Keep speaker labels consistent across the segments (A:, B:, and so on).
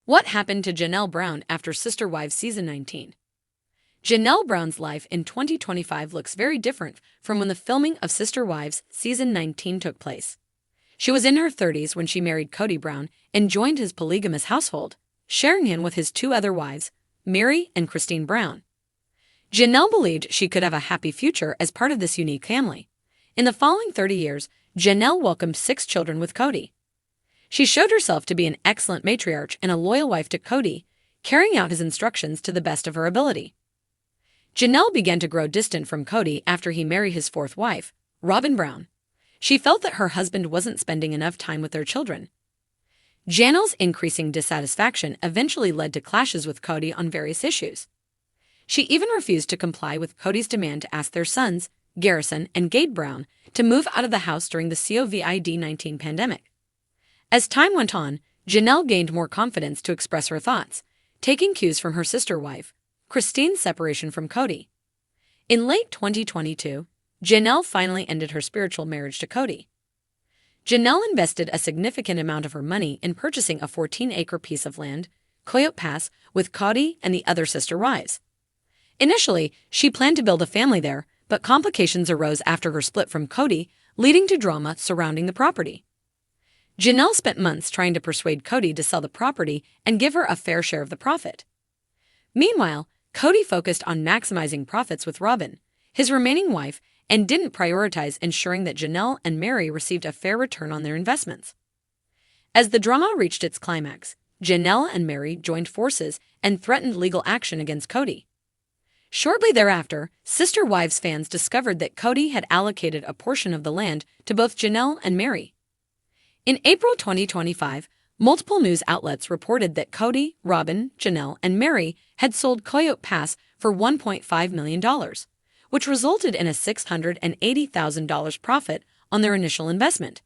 A: What happened to Janelle Brown after Sister Wives season 19? Janelle Brown's life in 2025 looks very different from when the filming of Sister Wives season 19 took place. She was in her 30s when she married Kody Brown and joined his polygamous household, sharing him with his two other wives, Mary and Cristin Brown. Janelle believed she could have a happy future as part of this unique family. In the following 30 years, Janelle welcomed 6 children with Kody. She showed herself to be an excellent matriarch and a loyal wife to Kody, carrying out his instructions to the best of her ability. Janelle began to grow distant from Kody after he married his 4th wife, Robyn Brown. She felt that her husband wasn't spending enough time with their children. Janelle's increasing dissatisfaction eventually led to clashes with Kody on various issues. She even refused to comply with Kody's demand to ask their sons, Garrison and Gade Brown, to move out of the house during the COVID-19 pandemic. As time went on, Janelle gained more confidence to express her thoughts, taking cues from her sister wife, Cristin's separation from Kody. In late 2022, Janelle finally ended her spiritual marriage to Kody. Janelle invested a significant amount of her money in purchasing a 14-acre piece of land, Coyote Pass, with Kody and the other sister wives. Initially, she planned to build a family there, but complications arose after her split from Kody, leading to drama surrounding the property. Janelle spent months trying to persuade Kody to sell the property and give her a fair share of the profit. Meanwhile, Kody focused on maximizing profits with Robyn, his remaining wife, and didn't prioritize ensuring that Janelle and Mary received a fair return on their investments. As the drama reached its climax, Janelle and Mary joined forces and threatened legal action against Kody. Shortly thereafter, Sister Wives fans discovered that Kody had allocated a portion of the land to both Janelle and Mary. In April 2025, multiple news outlets reported that Kody, Robyn, Janelle, and Mary had sold Coyote Pass for $1.5 million, which resulted in a $680,000 profit on their initial investment.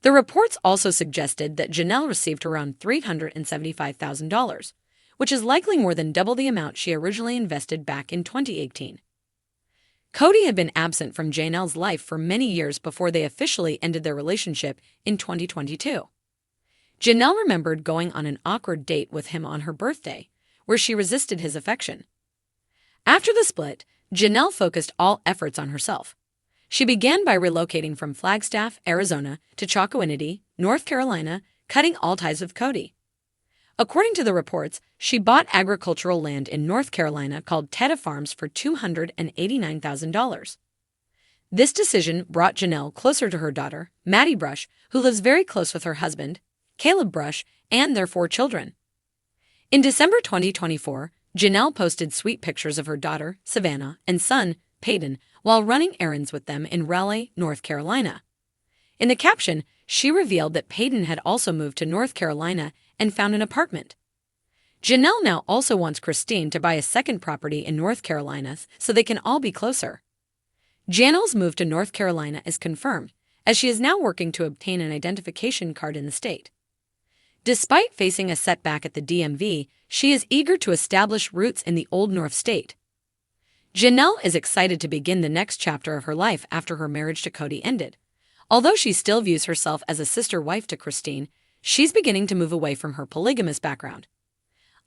A: The reports also suggested that Janelle received around $375,000, which is likely more than double the amount she originally invested back in 2018. Kody had been absent from Janelle's life for many years before they officially ended their relationship in 2022. Janelle remembered going on an awkward date with him on her birthday, where she resisted his affection. After the split, Janelle focused all efforts on herself. She began by relocating from Flagstaff, Arizona, to Chalkawinity, North Carolina, cutting all ties with Kody. According to the reports, she bought agricultural land in North Carolina called Teta Farms for $289,000. This decision brought Janelle closer to her daughter, Maddie Brush, who lives very close with her husband, Caleb Brush, and their 4 children. In December 2024, Janelle posted sweet pictures of her daughter, Savannah, and son, Peyton, while running errands with them in Raleigh, North Carolina. In the caption, she revealed that Peyton had also moved to North Carolina and found an apartment. Janelle now also wants Cristin to buy a second property in North Carolina so they can all be closer. Janelle's move to North Carolina is confirmed, as she is now working to obtain an identification card in the state. Despite facing a setback at the DMV, she is eager to establish roots in the Old North state. Janelle is excited to begin the next chapter of her life after her marriage to Kody ended. Although she still views herself as a sister wife to Cristin, she's beginning to move away from her polygamous background.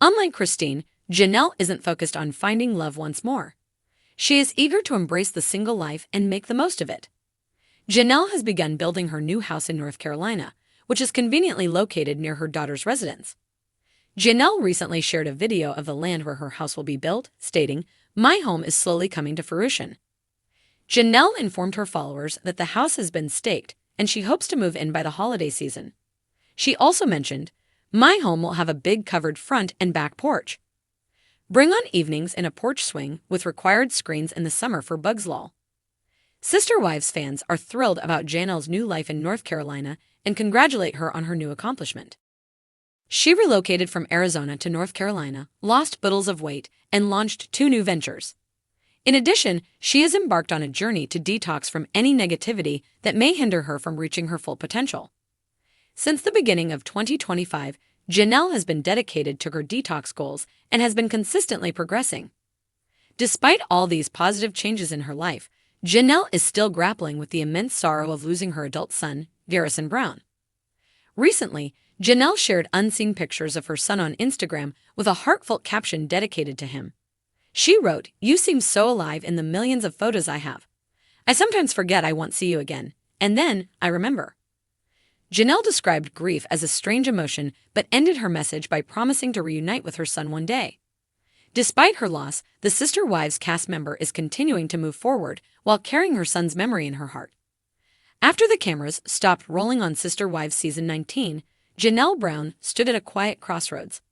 A: Unlike Cristin, Janelle isn't focused on finding love once more. She is eager to embrace the single life and make the most of it. Janelle has begun building her new house in North Carolina, which is conveniently located near her daughter's residence. Janelle recently shared a video of the land where her house will be built, stating, "My home is slowly coming to fruition." Janelle informed her followers that the house has been staked and she hopes to move in by the holiday season. She also mentioned, "My home will have a big covered front and back porch. Bring on evenings in a porch swing with required screens in the summer for Bugs Lull." Sister Wives fans are thrilled about Janelle's new life in North Carolina and congratulate her on her new accomplishment. She relocated from Arizona to North Carolina, lost buttons of weight, and launched 2 new ventures. In addition, she has embarked on a journey to detox from any negativity that may hinder her from reaching her full potential. Since the beginning of 2025, Janelle has been dedicated to her detox goals and has been consistently progressing. Despite all these positive changes in her life, Janelle is still grappling with the immense sorrow of losing her adult son, Garrison Brown. Recently, Janelle shared unseen pictures of her son on Instagram with a heartfelt caption dedicated to him. She wrote, "You seem so alive in the millions of photos I have. I sometimes forget I won't see you again, and then I remember." Janelle described grief as a strange emotion but ended her message by promising to reunite with her son one day. Despite her loss, the Sister Wives cast member is continuing to move forward while carrying her son's memory in her heart. After the cameras stopped rolling on Sister Wives Season 19, Janelle Brown stood at a quiet crossroads.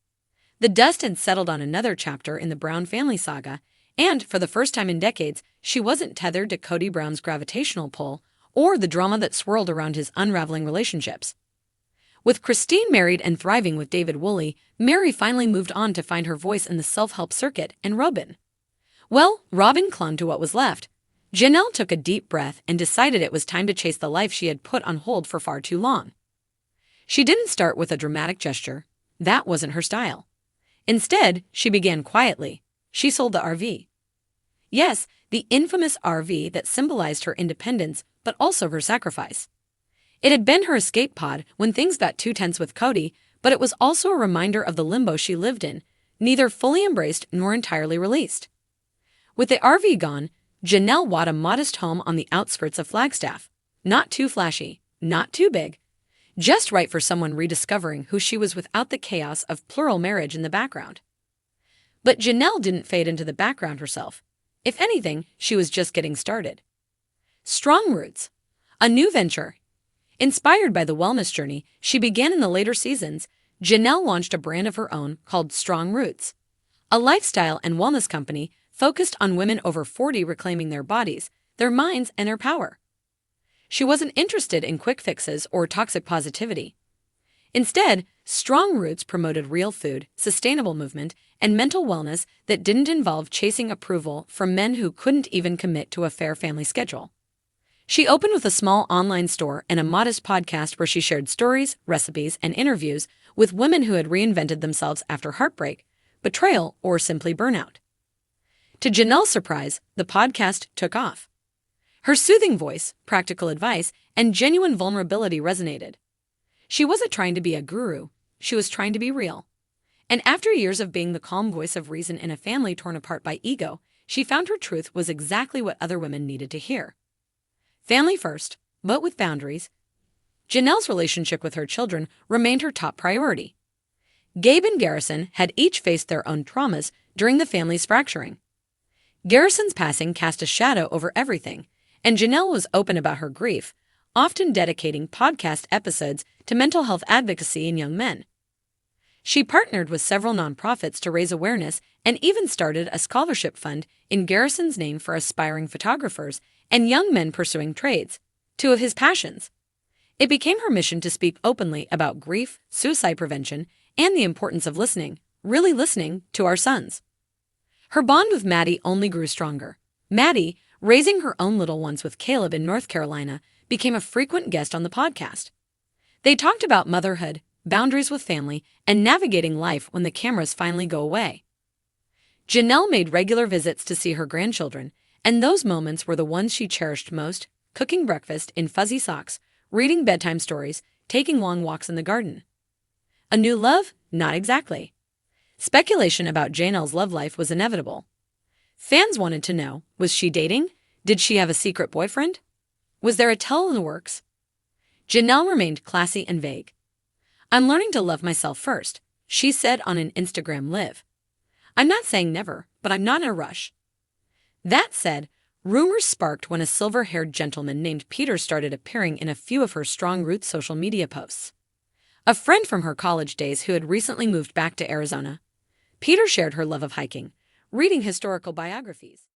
A: The dust had settled on another chapter in the Brown family saga, and for the first time in decades, she wasn't tethered to Kody Brown's gravitational pull or the drama that swirled around his unraveling relationships. With Cristin married and thriving with David Woolley, Mary finally moved on to find her voice in the self-help circuit, and Robin clung to what was left. Janelle took a deep breath and decided it was time to chase the life she had put on hold for far too long. She didn't start with a dramatic gesture. That wasn't her style. Instead, she began quietly. She sold the RV. Yes, the infamous RV that symbolized her independence, but also her sacrifice. It had been her escape pod when things got too tense with Kody, but it was also a reminder of the limbo she lived in, neither fully embraced nor entirely released. With the RV gone, Janelle bought a modest home on the outskirts of Flagstaff. Not too flashy, not too big, just right for someone rediscovering who she was without the chaos of plural marriage in the background. But Janelle didn't fade into the background herself. If anything, she was just getting started. Strong Roots, a new venture. Inspired by the wellness journey she began in the later seasons, Janelle launched a brand of her own called Strong Roots, a lifestyle and wellness company focused on women over 40 reclaiming their bodies, their minds, and their power. She wasn't interested in quick fixes or toxic positivity. Instead, Strong Roots promoted real food, sustainable movement, and mental wellness that didn't involve chasing approval from men who couldn't even commit to a fair family schedule. She opened with a small online store and a modest podcast where she shared stories, recipes, and interviews with women who had reinvented themselves after heartbreak, betrayal, or simply burnout. To Janelle's surprise, the podcast took off. Her soothing voice, practical advice, and genuine vulnerability resonated. She wasn't trying to be a guru, she was trying to be real. And after years of being the calm voice of reason in a family torn apart by ego, she found her truth was exactly what other women needed to hear. Family first, but with boundaries. Janelle's relationship with her children remained her top priority. Gabe and Garrison had each faced their own traumas during the family's fracturing. Garrison's passing cast a shadow over everything, and Janelle was open about her grief, often dedicating podcast episodes to mental health advocacy in young men. She partnered with several nonprofits to raise awareness and even started a scholarship fund in Garrison's name for aspiring photographers and young men pursuing trades, two of his passions. It became her mission to speak openly about grief, suicide prevention, and the importance of listening, really listening, to our sons. Her bond with Maddie only grew stronger. Maddie, raising her own little ones with Caleb in North Carolina, became a frequent guest on the podcast. They talked about motherhood, boundaries with family, and navigating life when the cameras finally go away. Janelle made regular visits to see her grandchildren, and those moments were the ones she cherished most, cooking breakfast in fuzzy socks, reading bedtime stories, taking long walks in the garden. A new love? Not exactly. Speculation about Janelle's love life was inevitable. Fans wanted to know, was she dating? Did she have a secret boyfriend? Was there a tell in the works? Janelle remained classy and vague. "I'm learning to love myself first," she said on an Instagram live. "I'm not saying never, but I'm not in a rush." That said, rumors sparked when a silver-haired gentleman named Peter started appearing in a few of her Strong Roots social media posts. A friend from her college days who had recently moved back to Arizona. Peter shared her love of hiking, reading historical biographies,